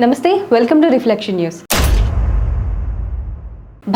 నమస్తే, welcome to reflection news.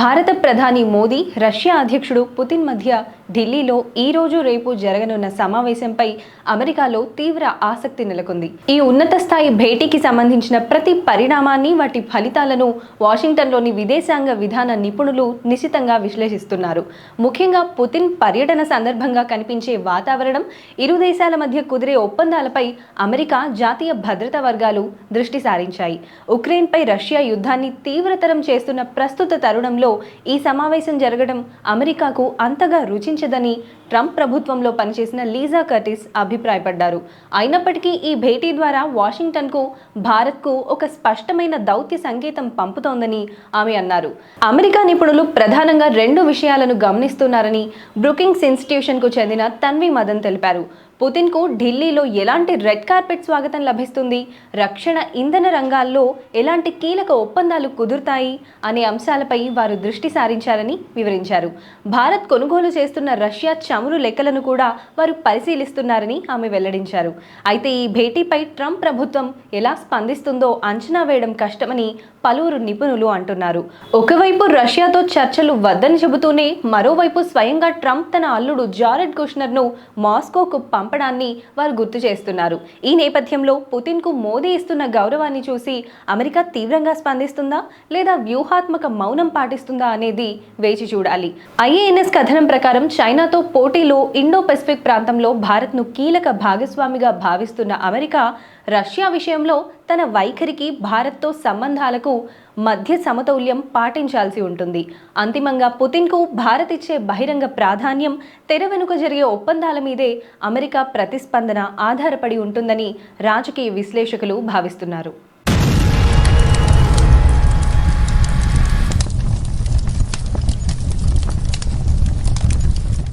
భారత ప్రధాని మోదీ, రష్యా అధ్యక్షుడు పుతిన్ మధ్య ఢిల్లీలో ఈ రోజు రేపు జరగనున్న సమావేశంపై అమెరికాలో తీవ్ర ఆసక్తి నెలకొంది. ఈ ఉన్నత స్థాయి భేటీకి సంబంధించిన ప్రతి పరిణామాన్ని, వాటి ఫలితాలను వాషింగ్టన్లోని విదేశాంగ విధాన నిపుణులు నిశితంగా విశ్లేషిస్తున్నారు. ముఖ్యంగా పుతిన్ పర్యటన సందర్భంగా కనిపించే వాతావరణం, ఇరు దేశాల మధ్య కుదిరే ఒప్పందాలపై అమెరికా జాతీయ భద్రతా వర్గాలు దృష్టి సారించాయి. ఉక్రెయిన్పై రష్యా యుద్ధాన్ని తీవ్రతరం చేస్తున్న ప్రస్తుత తరుణంలో ఈ సమావేశం జరగడం అమెరికాకు అంతగా రుచించదని ట్రంప్ ప్రభుత్వంలో పనిచేసిన లీజా కర్టిస్ అభిప్రాయపడ్డారు. అయినప్పటికీ ఈ భేటీ ద్వారా వాషింగ్టన్కు, భారత్కు ఒక స్పష్టమైన దౌత్య సంకేతం పంపుతోందని ఆమె అన్నారు. అమెరికా నిపుణులు ప్రధానంగా రెండు విషయాలను గమనిస్తున్నారని బ్రూకింగ్స్ ఇన్స్టిట్యూషన్కు చెందిన తన్వి మదన్ తెలిపారు. పుతిన్కు ఢిల్లీలో ఎలాంటి రెడ్ కార్పెట్ స్వాగతం లభిస్తుంది, రక్షణ, ఇంధన రంగాల్లో ఎలాంటి కీలక ఒప్పందాలు కుదురుతాయి అనే అంశాలపై వారు దృష్టి సారించారని వివరించారు. భారత్ కొనుగోలు చేస్తున్న రష్యా చమురు లెక్కలను కూడా వారు పరిశీలిస్తున్నారని ఆమె వెల్లడించారు. అయితే ఈ భేటీపై ట్రంప్ ప్రభుత్వం ఎలా స్పందిస్తుందో అంచనా వేయడం కష్టమని పలువురు నిపుణులు అంటున్నారు. ఒకవైపు రష్యాతో చర్చలు వద్దని చెబుతూనే మరోవైపు స్వయంగా ట్రంప్ తన అల్లుడు జారెడ్ కుష్నర్ను మాస్కోకు పంపడాన్ని వారు గుర్తు చేస్తున్నారు. ఈ నేపథ్యంలో పుతిన్కు మోదీ ఇస్తున్న గౌరవాన్ని చూసి అమెరికా తీవ్రంగా స్పందిస్తుందా లేదా వ్యూహాత్మక మౌనం పాటిస్తుందా అనేది వేచి చూడాలి. ఐఏఎన్ఎస్ కథనం ప్రకారం చైనాతో పోటీలో ఇండో పెసిఫిక్ ప్రాంతంలో భారత్ను కీలక భాగస్వామిగా భావిస్తున్న అమెరికా రష్యా విషయంలో తన వైఖరికి, భారత్తో సంబంధాలకు మధ్య సమతౌల్యం పాటించాల్సి ఉంటుంది. అంతిమంగా పుతిన్కు భారత్ ఇచ్చే బహిరంగ ప్రాధాన్యం, తెర వెనుక జరిగే ఒప్పందాల మీదే అమెరికా ప్రతిస్పందన ఆధారపడి ఉంటుందని రాజకీయ విశ్లేషకులు భావిస్తున్నారు.